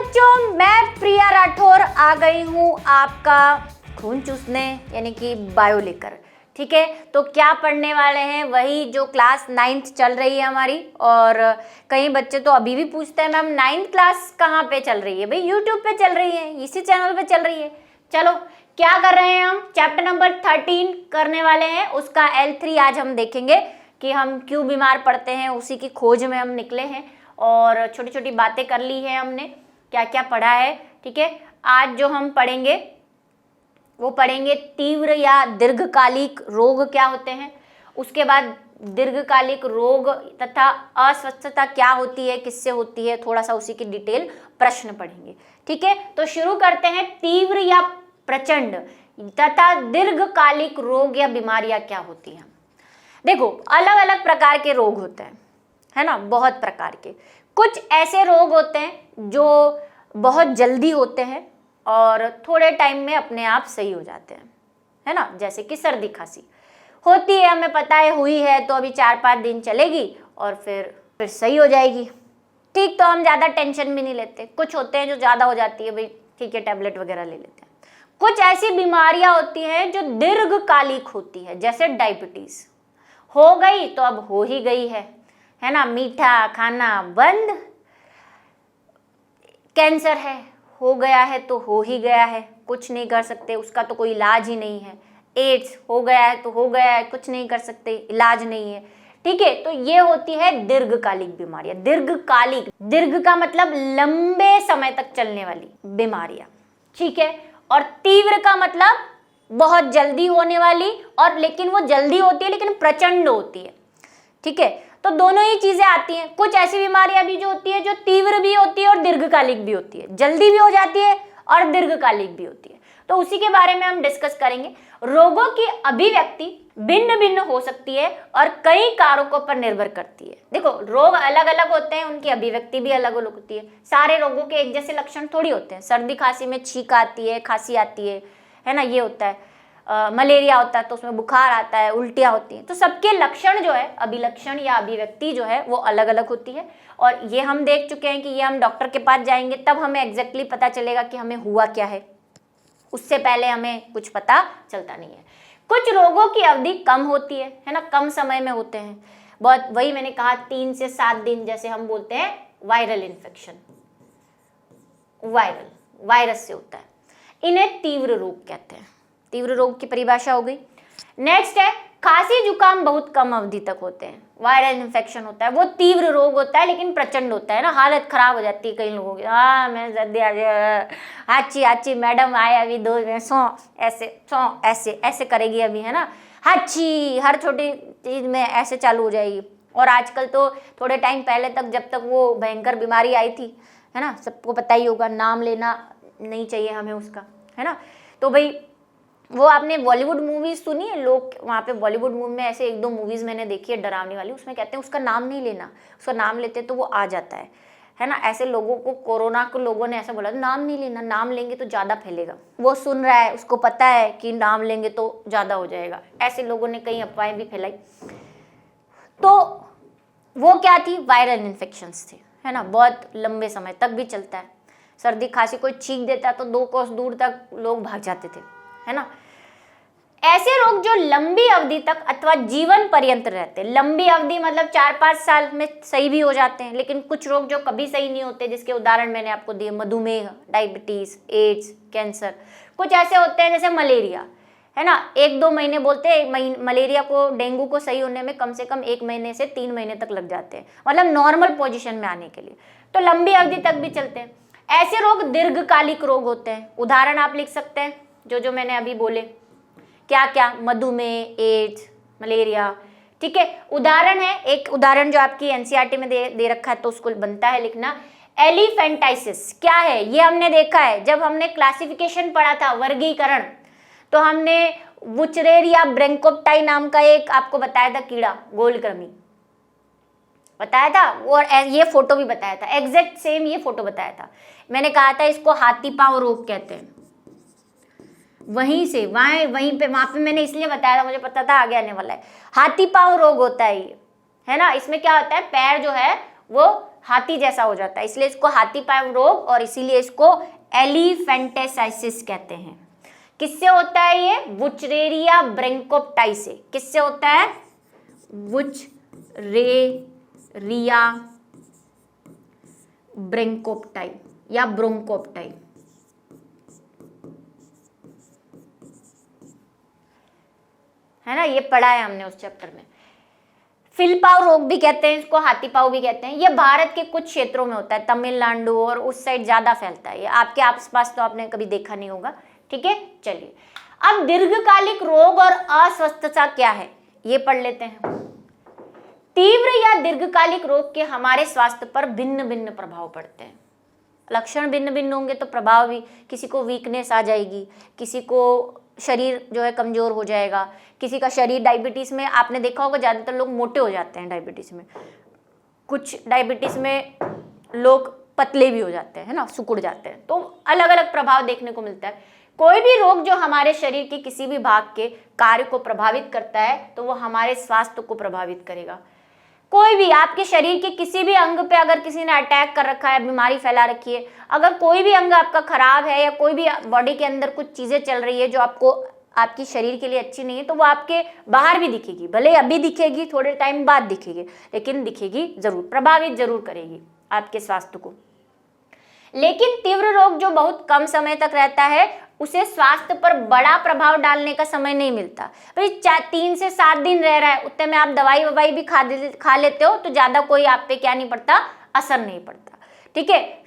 बच्चों, मैं प्रिया राठौर आ गई हूँ आपका खून चूसने यानी कि बायो लेकर। ठीक है, तो क्या पढ़ने वाले हैं वही जो क्लास 9th चल रही है हमारी। और कई बच्चे तो अभी भी पूछते हैं मैम 9th क्लास कहाँ पे चल रही है। भाई यूट्यूब पे चल रही है, इसी चैनल पे चल रही है। चलो क्या कर रहे हैं हम, चैप्टर नंबर 13 करने वाले हैं, उसका L3 आज हम देखेंगे कि हम क्यों बीमार पड़ते हैं, उसी की खोज में हम निकले हैं और छोटी छोटी बातें कर ली है हमने, क्या क्या पढ़ा है। ठीक है, आज जो हम पढ़ेंगे वो पढ़ेंगे तीव्र या दीर्घकालिक रोग क्या होते हैं, उसके बाद दीर्घकालिक रोग तथा अस्वस्थता क्या होती है, किससे होती है, थोड़ा सा उसी की डिटेल प्रश्न पढ़ेंगे। ठीक है, तो शुरू करते हैं। तीव्र या प्रचंड तथा दीर्घकालिक रोग या बीमारियां क्या होती हैं। देखो अलग अलग प्रकार के रोग होते हैं, है ना, बहुत प्रकार के। कुछ ऐसे रोग होते हैं जो बहुत जल्दी होते हैं और थोड़े टाइम में अपने आप सही हो जाते हैं, है ना, जैसे कि सर्दी खांसी होती है, हमें पता है हुई है तो अभी 4-5 दिन चलेगी और फिर सही हो जाएगी। ठीक, तो हम ज़्यादा टेंशन भी नहीं लेते। कुछ होते हैं जो ज़्यादा हो जाती है, भाई ठीक है टैबलेट वगैरह ले लेते हैं। कुछ ऐसी बीमारियां होती हैं जो दीर्घकालिक होती है, जैसे डायबिटीज हो गई तो अब हो ही गई है ना, मीठा खाना बंद। कैंसर है, हो गया है तो हो ही गया है, कुछ नहीं कर सकते, उसका तो कोई इलाज ही नहीं है। एड्स हो गया है तो हो गया है, कुछ नहीं कर सकते, इलाज नहीं है। ठीक है, तो ये होती है दीर्घकालिक बीमारियां। दीर्घकालिक, दीर्घ का मतलब लंबे समय तक चलने वाली बीमारियां। ठीक है, और तीव्र का मतलब बहुत जल्दी होने वाली, और लेकिन वो जल्दी होती है लेकिन प्रचंड होती है। ठीक है, तो दोनों ही चीजें आती हैं। कुछ ऐसी बीमारियां भी जो होती है जो तीव्र भी होती है और दीर्घकालिक भी होती है, जल्दी भी हो जाती है और दीर्घकालिक भी होती है। तो उसी के बारे में हम डिस्कस करेंगे। रोगों की अभिव्यक्ति भिन्न भिन्न हो सकती है और कई कारकों पर निर्भर करती है। देखो रोग अलग अलग होते हैं, उनकी अभिव्यक्ति भी अलग अलग होती है। सारे रोगों के एक जैसे लक्षण थोड़ी होते हैं। सर्दी खांसी में छींक आती है, खांसी आती है ना, ये होता है। मलेरिया होता है तो उसमें बुखार आता है, उल्टियाँ होती हैं। तो सबके लक्षण जो है, अभिलक्षण या अभिव्यक्ति जो है वो अलग अलग होती है। और ये हम देख चुके हैं कि ये हम डॉक्टर के पास जाएंगे तब हमें एग्जैक्टली पता चलेगा कि हमें हुआ क्या है, उससे पहले हमें कुछ पता चलता नहीं है। कुछ रोगों की अवधि कम होती है ना, कम समय में होते हैं बहुत। वही मैंने कहा 3 से 7 दिन, जैसे हम बोलते हैं वायरल इन्फेक्शन, वायरस से होता है, इन्हें तीव्र रोग कहते हैं। तीव्र रोग की परिभाषा हो गई। नेक्स्ट है खांसी जुकाम बहुत कम अवधि तक होते हैं। वायरल इन्फेक्शन होता है, वो तीव्र रोग होता है लेकिन प्रचंड होता है ना, हालत खराब हो जाती है कई लोगों की। मैं सर्दी आ गया, हाची मैडम आए अभी 2 दिन, सौ ऐसे करेगी अभी, है ना, हाची हर छोटी चीज में ऐसे चालू हो जाएगी। और आजकल तो थोड़े टाइम पहले तक, जब तक वो भयंकर बीमारी आई थी, है ना, सबको पता ही होगा, नाम लेना नहीं चाहिए हमें उसका, है ना। तो भाई वो आपने बॉलीवुड मूवीज सुनी है, लोग वहाँ पे बॉलीवुड मूवी में ऐसे 1-2 मूवीज मैंने देखी है डरावनी वाली, उसमें कहते हैं उसका नाम नहीं लेना, उसका नाम लेते तो वो आ जाता है ना। ऐसे लोगों को, कोरोना को लोगों ने ऐसा बोला नाम नहीं लेना, नाम लेंगे तो ज़्यादा फैलेगा। वो सुन रहा है, उसको पता है कि नाम लेंगे तो ज़्यादा हो जाएगा, ऐसे लोगों ने कई अफवाहें भी फैलाई। तो वो क्या थी, वायरल इन्फेक्शंस थे, है ना, बहुत लंबे समय तक भी चलता है। सर्दी खांसी कोई छींक देता तो 2 कोस दूर तक लोग भाग जाते थे, है ना। ऐसे रोग जो लंबी अवधि तक अथवा जीवन पर्यंत रहते हैं, लंबी अवधि मतलब 4-5 साल में सही भी हो जाते हैं, लेकिन कुछ रोग जो कभी सही नहीं होते, जिसके उदाहरण मैंने आपको दिए, मधुमेह, डायबिटीज, एड्स, कैंसर। कुछ ऐसे होते हैं जैसे मलेरिया, है ना, 1-2 महीने बोलते हैं। मलेरिया को, डेंगू को सही होने में कम से कम 1 महीने से 3 महीने तक लग जाते हैं, मतलब नॉर्मल पोजिशन में आने के लिए। तो लंबी अवधि तक भी चलते हैं। ऐसे रोग दीर्घकालिक रोग होते हैं। उदाहरण आप लिख सकते हैं जो मैंने अभी बोले, क्या क्या, मधुमेह, एड्स, मलेरिया। ठीक है, उदाहरण है, एक उदाहरण जो आपकी एनसीईआरटी में दे रखा है तो उसको बनता है लिखना, एलिफेंटाइसिस। क्या है ये हमने देखा है जब हमने क्लासिफिकेशन पढ़ा था, वर्गीकरण, तो हमने वुचरेरिया ब्रैंकोप्टाई नाम का एक आपको बताया था कीड़ा, गोलकृमि बताया था, और ये फोटो भी बताया था, एग्जैक्ट सेम ये फोटो बताया था। मैंने कहा था इसको हाथी पांव रोग कहते हैं। वहीं से वहीं पे वहां पे मैंने इसलिए बताया था, मुझे पता था आगे आने वाला है। हाथी पांव रोग होता है ये, है ना। इसमें क्या होता है, पैर जो है वो हाथी जैसा हो जाता है, इसलिए इसको हाथी पाँव रोग और इसीलिए इसको एलिफेंटेसाइसिस कहते हैं। किससे होता है ये? वुचरेरिया ब्रैंकोप्टाई से। किससे होता है? वुचरेरिया ब्रैंकोप्टाई या ब्रोंकोप्टाई। है ना, ये पढ़ा है हमने उस चैप्टर में। फिलपाव रोग भी कहते हैं इसको, हाथी पाव भी कहते हैं। ये भारत के कुछ क्षेत्रों में होता है, तमिलनाडु और उस साइड ज्यादा फैलता है। ये आपके आसपास तो आपने कभी देखा नहीं होगा। ठीक है, चलिए अब दीर्घकालिक रोग और अस्वस्थता क्या है ये पढ़ लेते हैं। तीव्र या दीर्घकालिक रोग के हमारे स्वास्थ्य पर भिन्न भिन्न प्रभाव पड़ते हैं। लक्षण भिन्न भिन्न होंगे तो प्रभाव भी, किसी को वीकनेस आ जाएगी, किसी को शरीर जो है कमजोर हो जाएगा, किसी का शरीर, डायबिटीज में आपने देखा होगा ज्यादातर लोग मोटे हो जाते हैं डायबिटीज में, कुछ डायबिटीज में लोग पतले भी हो जाते हैं ना, सिकुड़ जाते हैं। तो अलग अलग प्रभाव देखने को मिलता है। कोई भी रोग जो हमारे शरीर के किसी भी भाग के कार्य को प्रभावित करता है तो वो हमारे स्वास्थ्य को प्रभावित करेगा। कोई भी आपके शरीर के किसी भी अंग पे अगर किसी ने अटैक कर रखा है, बीमारी फैला रखी है, अगर कोई भी अंग आपका खराब है या कोई भी बॉडी के अंदर कुछ चीजें चल रही है जो आपको आपकी शरीर के लिए अच्छी नहीं है, तो वो आपके बाहर भी दिखेगी। भले अभी दिखेगी, थोड़े टाइम बाद दिखेगी, लेकिन दिखेगी जरूर, प्रभावित जरूर करेगी आपके स्वास्थ्य को। लेकिन तीव्र रोग जो बहुत कम समय तक रहता है, उसे स्वास्थ्य पर बड़ा प्रभाव डालने का समय नहीं मिलता। भाई 3 से 7 दिन रह रहा है, उतने में आप दवाई ववाई भी खा लेते हो तो ज्यादा कोई आप पे क्या नहीं पड़ता, असर नहीं पड़ता। ठीक है,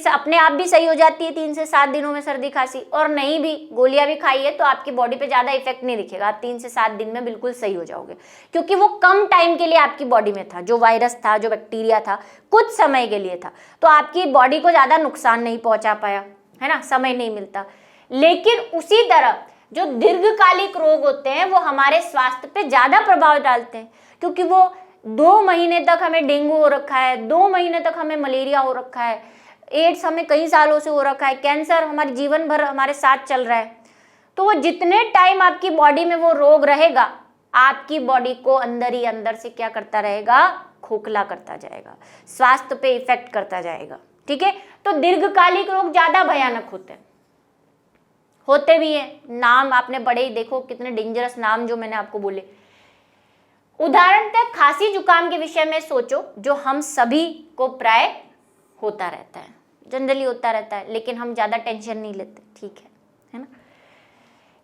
अपने आप भी सही हो जाती है 3 से 7 दिनों में सर्दी खांसी, और नहीं भी गोलियां भी खाई है तो आपकी बॉडी पे ज्यादा इफेक्ट नहीं दिखेगा। आप 3 से 7 दिन में बिल्कुल सही हो जाओगे, क्योंकि वो कम टाइम के लिए आपकी बॉडी में था। जो वायरस था, जो बैक्टीरिया था, कुछ समय के लिए था, तो आपकी बॉडी को ज्यादा नुकसान नहीं पहुंचा पाया, है ना, समय नहीं मिलता। लेकिन उसी तरह जो दीर्घकालिक रोग होते हैं वो हमारे स्वास्थ्य पे ज्यादा प्रभाव डालते हैं, क्योंकि वो 2 महीने तक हमें डेंगू हो रखा है, 2 महीने तक हमें मलेरिया हो रखा है, एड्स हमें कई सालों से हो रखा है, कैंसर हमारे जीवन भर हमारे साथ चल रहा है। तो वो जितने टाइम आपकी बॉडी में वो रोग रहेगा, आपकी बॉडी को अंदर ही अंदर से क्या करता रहेगा, खोखला करता जाएगा, स्वास्थ्य पे इफेक्ट करता जाएगा। ठीक है, तो दीर्घकालिक रोग ज्यादा भयानक होते भी हैं। नाम आपने बड़े ही देखो कितने डेंजरस नाम जो मैंने आपको बोले। उदाहरणतः खांसी जुकाम के विषय में सोचो, जो हम सभी को प्राय होता रहता है, जनरली होता रहता है, लेकिन हम ज्यादा टेंशन नहीं लेते। ठीक है ना।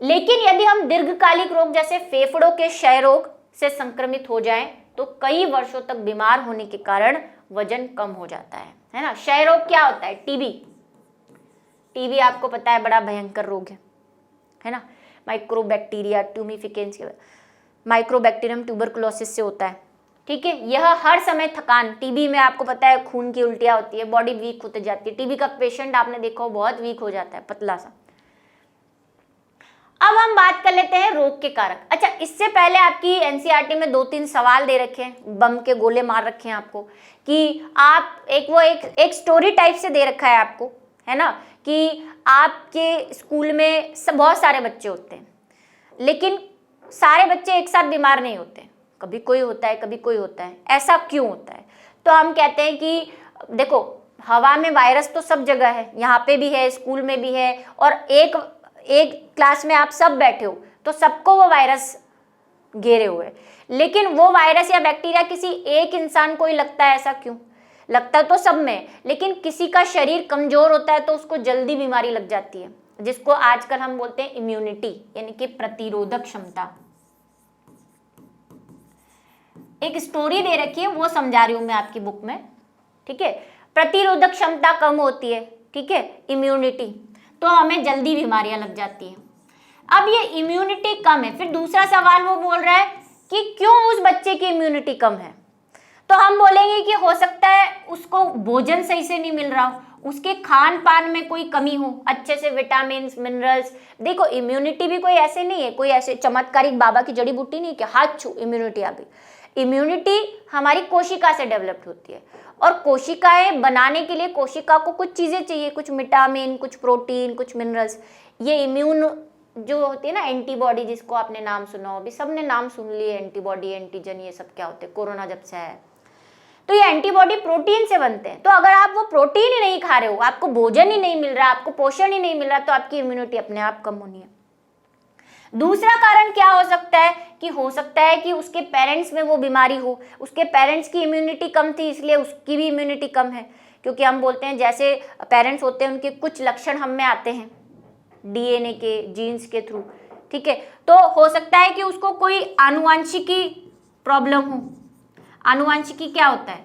लेकिन यदि हम दीर्घकालिक रोग जैसे फेफड़ों के क्षय रोग से संक्रमित हो जाएं तो कई वर्षों तक बीमार होने के कारण वजन कम हो जाता है ना। क्षय रोग क्या होता है? टीबी आपको पता है बड़ा भयंकर रोग है ना। माइक्रोबैक्टीरिया ट्यूमिफिकेंस, माइक्रोबैक्टीरियम ट्यूबरकुलोसिस से होता है। ठीक है, यह हर समय थकान, टीबी में आपको पता है खून की उल्टियां होती है, बॉडी वीक होती जाती है। टीबी का पेशेंट आपने देखा हो बहुत वीक हो जाता है, पतला सा। अब हम बात कर लेते हैं रोग के कारक। अच्छा, इससे पहले आपकी एनसीईआरटी में 2-3 सवाल दे रखे हैं, बम के गोले मार रखे हैं आपको, कि आप एक स्टोरी टाइप से दे रखा है आपको, है ना, कि आपके स्कूल में बहुत सारे बच्चे होते हैं, लेकिन सारे बच्चे एक साथ बीमार नहीं होते, कभी कोई होता है, कभी कोई होता है। ऐसा क्यों होता है? तो हम कहते हैं कि देखो, हवा में वायरस तो सब जगह है, यहाँ पे भी है, स्कूल में भी है, और एक क्लास में आप सब बैठे हो तो सबको वो वायरस घेरे हुए, लेकिन वो वायरस या बैक्टीरिया किसी एक इंसान को ही लगता है। ऐसा क्यों लगता है? तो सब में, लेकिन किसी का शरीर कमजोर होता है तो उसको जल्दी बीमारी लग जाती है, जिसको आजकल हम बोलते हैं इम्यूनिटी, यानी कि प्रतिरोधक क्षमता। एक स्टोरी दे रखी है, वो समझा रही हूं मैं आपकी बुक में। ठीक है, प्रतिरोधक क्षमता कम होती है, ठीक है, इम्यूनिटी, तो हमें जल्दी बीमारियां लग जाती हैं। अब ये इम्यूनिटी कम है, फिर दूसरा सवाल वो बोल रहा है कि क्यों उस बच्चे की इम्यूनिटी कम है? तो हम बोलेंगे कि हो सकता है उसको भोजन सही से नहीं मिल रहा हो, उसके खान पान में कोई कमी हो, अच्छे से विटामिन मिनरल्स। देखो, इम्यूनिटी भी कोई ऐसे नहीं है, कोई ऐसे चमत्कारिक बाबा की जड़ी बूटी नहीं कि हाथ छू इम्यूनिटी आ गई। इम्यूनिटी हमारी कोशिका से डेवलप्ड होती है, और कोशिकाएं बनाने के लिए कोशिका को कुछ चीजें चाहिए, कुछ विटामिन, कुछ प्रोटीन, कुछ मिनरल्स। ये इम्यून जो होती है ना, एंटीबॉडी, जिसको आपने नाम सुना हो, अभी सबने नाम सुन लिए, एंटीबॉडी, एंटीजन, ये सब क्या होते हैं, कोरोना जब से है। तो ये एंटीबॉडी प्रोटीन से बनते हैं। तो अगर आप वो प्रोटीन ही नहीं खा रहे हो, आपको भोजन ही नहीं मिल रहा, आपको पोषण ही नहीं मिल रहा, तो आपकी इम्यूनिटी अपने आप कम होनी है। दूसरा कारण क्या हो सकता है कि हो सकता है कि उसके पेरेंट्स में वो बीमारी हो, उसके पेरेंट्स की इम्यूनिटी कम थी इसलिए उसकी भी इम्यूनिटी कम है। क्योंकि हम बोलते हैं जैसे पेरेंट्स होते हैं उनके कुछ लक्षण हम में आते हैं डीएनए के, जीन्स के थ्रू, ठीक है। तो हो सकता है कि उसको कोई आनुवंशिकी प्रॉब्लम हो। आनुवंशिकी क्या होता है?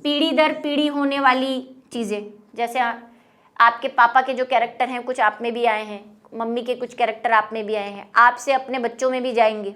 पीढ़ी दर पीढ़ी होने वाली चीज़ें, जैसे आपके पापा के जो कैरेक्टर हैं कुछ आप में भी आए हैं, मम्मी के कुछ कैरेक्टर आप में भी आए हैं, आपसे अपने बच्चों में भी जाएंगे,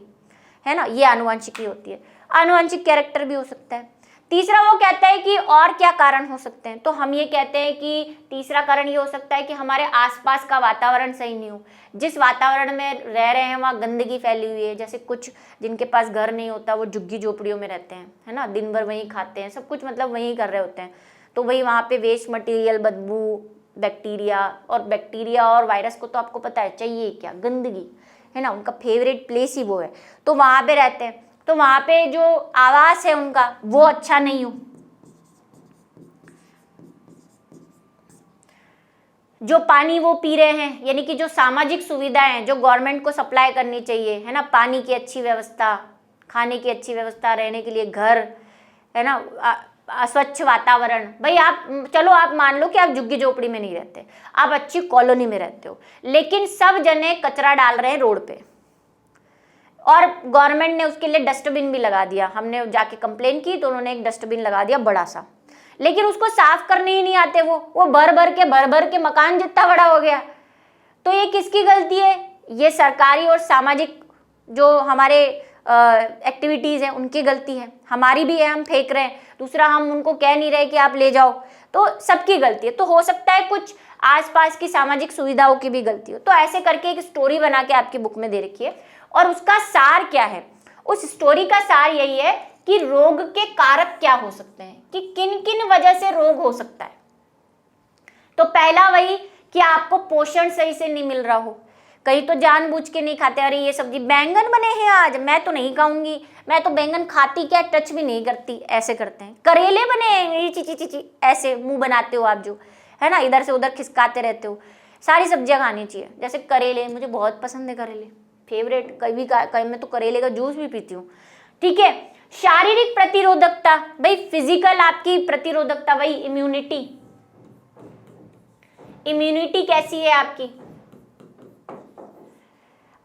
है ना, ये आनुवंशिकी होती है। आनुवंशिक कैरेक्टर भी हो सकता है। तीसरा वो कहता है कि और क्या कारण हो सकते हैं, तो हम ये कहते हैं कि तीसरा कारण ये हो सकता है कि हमारे आसपास का वातावरण सही नहीं हो। जिस वातावरण में रह रहे हैं वहाँ गंदगी फैली हुई है, जैसे कुछ जिनके पास घर नहीं होता वो झुग्गी झोपड़ियों में रहते हैं, है ना, दिन भर वहीं खाते हैं, सब कुछ मतलब वहीं कर रहे होते हैं, तो वही वहाँ पे वेस्ट मटेरियल, बदबू, बैक्टीरिया और वायरस को तो आपको पता है चाहिए क्या, गंदगी, है ना, उनका फेवरेट प्लेस ही वो है, तो वहाँ पे रहते हैं। तो वहाँ पे जो आवास है उनका वो अच्छा नहीं हो, जो पानी वो पी रहे हैं, यानी कि जो सामाजिक सुविधाएं जो गवर्नमेंट को सप्लाई करनी चाहिए, है ना, पानी की अच्छी व्यवस्था, खाने की अच्छी व्यवस्था, रहने के लिए घर, है ना, स्वच्छ वातावरण। भाई आप चलो आप मान लो कि आप झुग्गी झोपड़ी में नहीं रहते, आप अच्छी कॉलोनी में रहते हो, लेकिन सब जने कचरा डाल रहे हैं रोड पे, और गवर्नमेंट ने उसके लिए डस्टबिन भी लगा दिया। हमने जाके कंप्लेन की तो उन्होंने एक डस्टबिन लगा दिया बड़ा सा, लेकिन उसको साफ करने ही नहीं आते, वो भर भर के मकान जितना बड़ा हो गया। तो ये किसकी गलती है? ये सरकारी और सामाजिक जो हमारे एक्टिविटीज़ हैं उनकी गलती है, हमारी भी है, हम फेंक रहे हैं। दूसरा, हम उनको कह नहीं रहे कि आप ले जाओ, तो सबकी गलती है। तो हो सकता है कुछ आसपास की सामाजिक सुविधाओं की भी गलती हो। तो ऐसे करके एक स्टोरी बना के आपकी बुक में दे रखी है, और उसका सार क्या है? उस स्टोरी का सार यही है कि रोग के कारक क्या हो सकते हैं, कि किन किन वजह से रोग हो सकता है। तो पहला वही कि आपको पोषण सही से नहीं मिल रहा हो। कई तो जानबूझ के नहीं खाते, अरे ये सब्जी, बैंगन बने हैं आज, मैं तो नहीं खाऊंगी, मैं तो बैंगन खाती क्या, टच भी नहीं करती, ऐसे करते हैं। करेले बने हैं, ची ची ची ची, ऐसे मुंह बनाते हो आप, जो है ना, इधर से उधर खिसकाते रहते हो। सारी सब्जियां खानी चाहिए, जैसे करेले, मुझे बहुत पसंद है करेले, फेवरेट, कभी मैं तो करेले का जूस भी पीती हूँ, ठीक है। शारीरिक प्रतिरोधकता, भाई फिजिकल आपकी प्रतिरोधकता, वही इम्यूनिटी कैसी है आपकी।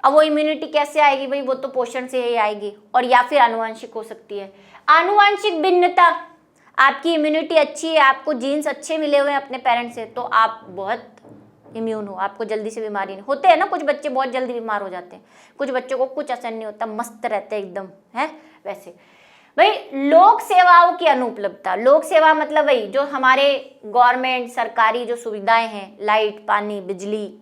अब वो इम्यूनिटी कैसे आएगी भाई, वो तो पोषण से ही आएगी, और या फिर आनुवंशिक हो सकती है। आनुवंशिक भिन्नता, आपकी इम्यूनिटी अच्छी है, आपको जीन्स अच्छे मिले हुए हैं अपने पेरेंट्स से, तो आप बहुत इम्यून हो, आपको जल्दी से बीमारी नहीं होते हैं ना। कुछ बच्चे बहुत जल्दी बीमार हो जाते हैं, कुछ बच्चों को कुछ असर नहीं होता, मस्त रहते हैं एकदम, है वैसे। भाई लोक सेवाओं की अनुपलब्धता, लोक सेवा मतलब वही जो हमारे गवर्नमेंट सरकारी जो सुविधाएं हैं, लाइट, पानी, बिजली,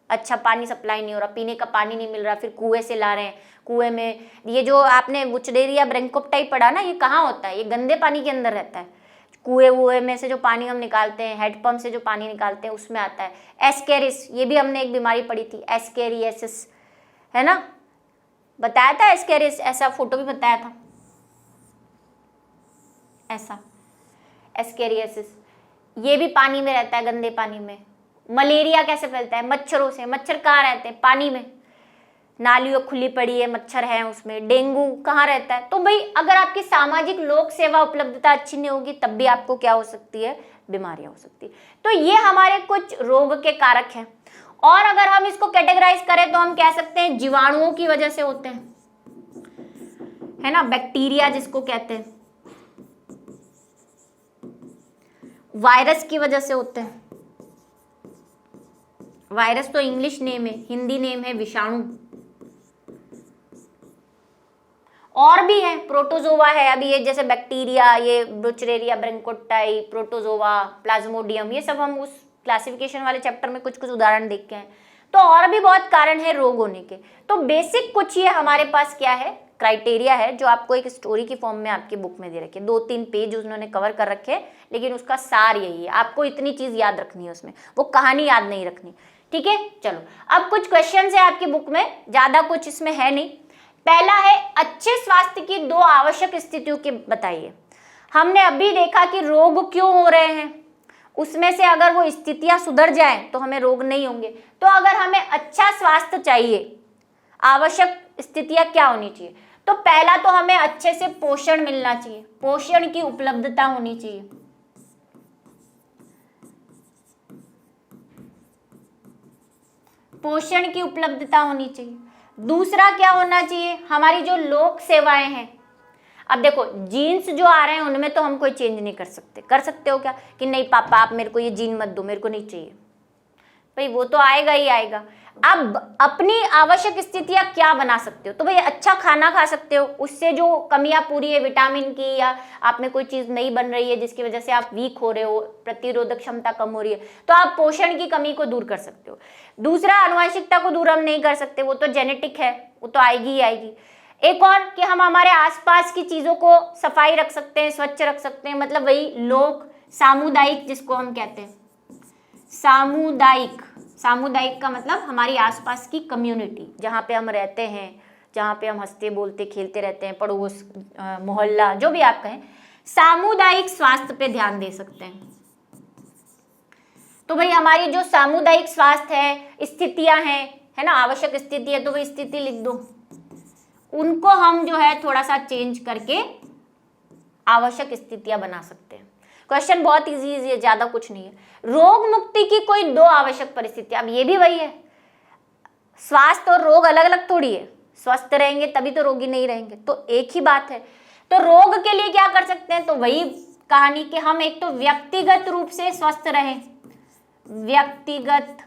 अच्छा पानी सप्लाई नहीं हो रहा, पीने का पानी नहीं मिल रहा, फिर कुएं से ला रहे हैं, कुएं में ये जो आपने वुचडेरिया ब्रैंकोप्टाइप पढ़ा ना, ये कहाँ होता है, ये गंदे पानी के अंदर रहता है। कुएं में से जो पानी हम निकालते हैं, हेडपम्प से जो पानी निकालते हैं, उसमें आता है एस्केरिस, ये भी हमने एक बीमारी पढ़ी थी, एस्केरियासिस, है ना, बताया था एस्केरिस, ऐसा फोटो भी बताया था, ऐसा एस्केरियासिस, ये भी पानी में रहता है, गंदे पानी में। मलेरिया कैसे फैलता है? मच्छरों से। मच्छर कहाँ रहते हैं? पानी में, नालियों खुली पड़ी है, मच्छर है उसमें। डेंगू कहाँ रहता है? तो भाई अगर आपकी सामाजिक लोक सेवा उपलब्धता अच्छी नहीं होगी, तब भी आपको क्या हो सकती है? बीमारियां हो सकती है। तो ये हमारे कुछ रोग के कारक हैं। और अगर हम इसको कैटेगराइज करें तो हम कह सकते हैं जीवाणुओं की वजह से होते हैं, है ना, बैक्टीरिया जिसको कहते हैं, वायरस की वजह से होते हैं। वायरस तो इंग्लिश नेम है, हिंदी नेम है विषाणु। और भी है, प्रोटोजोवा है, अभी ये जैसे बैक्टीरिया, ये ब्रुचरेरिया ब्रैंकोटाई, प्रोटोजोवा, प्लाज्मोडियम, ये सब हम उस क्लासिफिकेशन वाले चैप्टर में कुछ कुछ उदाहरण देख के हैं। तो और भी बहुत कारण है रोग होने के। तो बेसिक कुछ ये हमारे पास क्या है, क्राइटेरिया है, जो आपको एक स्टोरी की फॉर्म में आपकी बुक में दे रखे, 2-3 पेज उन्होंने कवर कर रखे, लेकिन उसका सार यही है। आपको इतनी चीज याद रखनी है उसमें, वो कहानी याद नहीं रखनी, ठीक है। चलो अब कुछ क्वेश्चंस है आपकी बुक में, ज्यादा कुछ इसमें है नहीं। पहला है, अच्छे स्वास्थ्य की 2 आवश्यक स्थितियों की बताइए। हमने अभी देखा कि रोग क्यों हो रहे हैं, उसमें से अगर वो स्थितियां सुधर जाएं तो हमें रोग नहीं होंगे। तो अगर हमें अच्छा स्वास्थ्य चाहिए, आवश्यक स्थितियां क्या होनी चाहिए? तो पहला तो हमें अच्छे से पोषण मिलना चाहिए, पोषण की उपलब्धता होनी चाहिए। पोषण की उपलब्धता होनी चाहिए। दूसरा क्या होना चाहिए? हमारी जो लोक सेवाएं हैं। अब देखो, जीन्स जो आ रहे हैं उनमें तो हम कोई चेंज नहीं कर सकते। कर सकते हो क्या कि नहीं पापा आप मेरे को ये जीन मत दो, मेरे को नहीं चाहिए? भाई वो तो आएगा ही आएगा। अब अपनी आवश्यक स्थितियां क्या बना सकते हो? तो भाई अच्छा खाना खा सकते हो, उससे जो कमियां पूरी है विटामिन की, या आप में कोई चीज नहीं बन रही है जिसकी वजह से आप वीक हो रहे हो, प्रतिरोधक क्षमता कम हो रही है, तो आप पोषण की कमी को दूर कर सकते हो। दूसरा, आनुवंशिकता को दूर हम नहीं कर सकते, वो तो जेनेटिक है, वो तो आएगी ही आएगी। एक और कि हम हमारे आसपास की चीजों को सफाई रख सकते हैं, स्वच्छ रख सकते हैं, मतलब वही लोक सामुदायिक जिसको हम कहते हैं। सामुदायिक, सामुदायिक का मतलब हमारी आसपास की कम्युनिटी, जहाँ पे हम रहते हैं, जहाँ पे हम हंसते बोलते खेलते रहते हैं, पड़ोस, मोहल्ला, जो भी आप कहें, सामुदायिक स्वास्थ्य पे ध्यान दे सकते हैं। तो भाई हमारी जो सामुदायिक स्वास्थ्य है, स्थितियां हैं, है ना, आवश्यक स्थिति है, तो वही स्थिति लिख दो, उनको हम जो है थोड़ा सा चेंज करके आवश्यक स्थितियां बना सकते हैं। क्वेश्चन बहुत इजी है, ज्यादा कुछ नहीं है। रोग मुक्ति की कोई दो आवश्यक परिस्थितियां, अब ये भी वही है, स्वास्थ्य और रोग अलग अलग थोड़ी है। स्वस्थ रहेंगे तभी तो रोगी नहीं रहेंगे, तो एक ही बात है। तो रोग के लिए क्या कर सकते हैं? तो वही कहानी कि हम एक तो व्यक्तिगत रूप से स्वस्थ रहें, व्यक्तिगत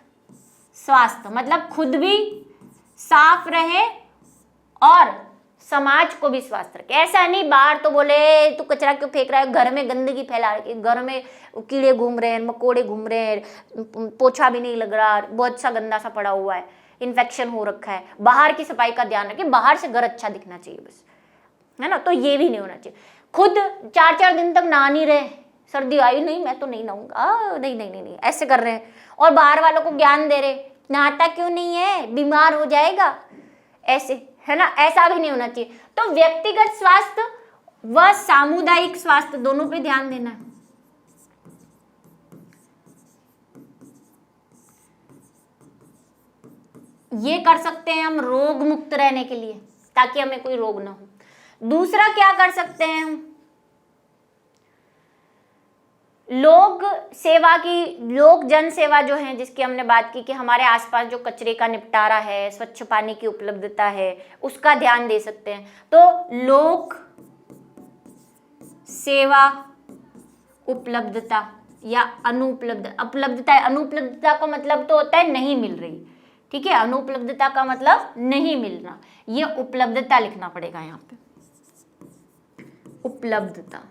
स्वास्थ्य मतलब खुद भी साफ रहे और समाज को भी स्वस्थ रखे। ऐसा नहीं बाहर तो बोले तू कचरा क्यों फेंक रहा है, घर में गंदगी फैला रही है, घर में कीड़े घूम रहे हैं, मकोड़े घूम रहे हैं, पोछा भी नहीं लग रहा, बहुत सा गंदा सा पड़ा हुआ है, इन्फेक्शन हो रखा है। बाहर की सफाई का ध्यान रखें, बाहर से घर अच्छा दिखना चाहिए बस, है ना। तो ये भी नहीं होना चाहिए। खुद 4-4 दिन तक नहा नहीं रहे, सर्दी आई नहीं मैं तो नहीं नहाऊंगा, नहीं नहीं नहीं नहीं ऐसे कर रहे हैं, और बाहर वालों को ज्ञान दे रहे नहाता क्यों नहीं है, बीमार हो जाएगा, ऐसे, है ना। ऐसा भी नहीं होना चाहिए। तो व्यक्तिगत स्वास्थ्य व सामुदायिक स्वास्थ्य दोनों पे ध्यान देना है। ये कर सकते हैं हम रोग मुक्त रहने के लिए, ताकि हमें कोई रोग ना हो। दूसरा क्या कर सकते हैं हम? लोक सेवा की, लोक जन सेवा जो है, जिसकी हमने बात की कि हमारे आसपास जो कचरे का निपटारा है, स्वच्छ पानी की उपलब्धता है, उसका ध्यान दे सकते हैं। तो लोक सेवा उपलब्धता या उपलब्धता, अनुपलब्धता का मतलब तो होता है नहीं मिल रही, ठीक है। अनुपलब्धता का मतलब नहीं मिलना, ये उपलब्धता लिखना पड़ेगा यहाँ पे, उपलब्धता,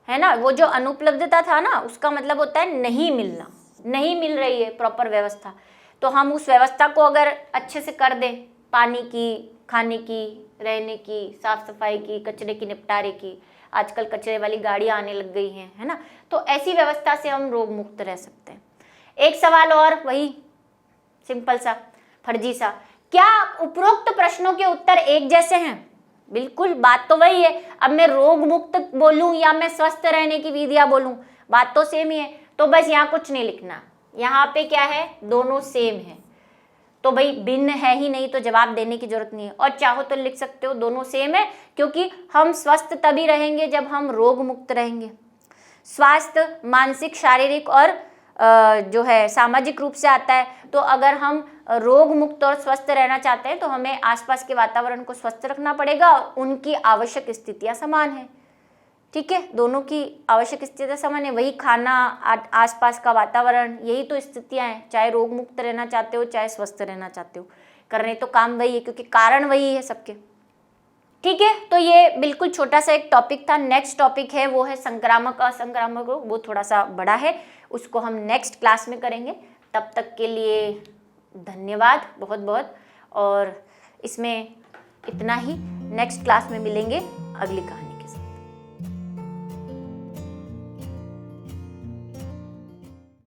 है ना। वो जो अनुपलब्धता था ना, उसका मतलब होता है नहीं मिलना, नहीं मिल रही है प्रॉपर व्यवस्था। तो हम उस व्यवस्था को अगर अच्छे से कर दें, पानी की, खाने की, रहने की, साफ सफाई की, कचरे की निपटारे की, आजकल कचरे वाली गाड़ियां आने लग गई हैं, है ना। तो ऐसी व्यवस्था से हम रोग मुक्त रह सकते हैं। एक सवाल और, वही सिंपल सा, फर्जी सा, क्या उपरोक्त प्रश्नों के उत्तर एक जैसे हैं? बिल्कुल, बात तो वही है। अब मैं रोग मुक्त बोलूं या मैं स्वस्थ रहने की विधियां बोलूं, बात तो सेम ही है। तो बस यहाँ कुछ नहीं लिखना, यहाँ पे क्या है, दोनों सेम है। तो भाई भिन्न है ही नहीं, तो जवाब देने की जरूरत नहीं है। और चाहो तो लिख सकते हो दोनों सेम है, क्योंकि हम स्वस्थ तभी रहेंगे जब हम रोग मुक्त रहेंगे। स्वास्थ्य मानसिक, शारीरिक और जो है सामाजिक रूप से आता है। तो अगर हम रोग मुक्त और स्वस्थ रहना चाहते हैं तो हमें आसपास के वातावरण को स्वस्थ रखना पड़ेगा, और उनकी आवश्यक स्थितियां समान है, ठीक है। दोनों की आवश्यक स्थितियां समान है, वही खाना, आसपास का वातावरण, यही तो स्थितियां हैं। चाहे रोग मुक्त रहना चाहते हो, चाहे स्वस्थ रहना चाहते हो, करने तो काम वही है, क्योंकि कारण वही है सबके, ठीक है। तो ये बिल्कुल छोटा सा एक टॉपिक था। नेक्स्ट टॉपिक है वो है संक्रामक असंक्रामक रोग, वो थोड़ा सा बड़ा है, उसको हम नेक्स्ट क्लास में करेंगे। तब तक के लिए धन्यवाद बहुत बहुत, और इसमें इतना ही। नेक्स्ट क्लास में मिलेंगे अगली कहानी।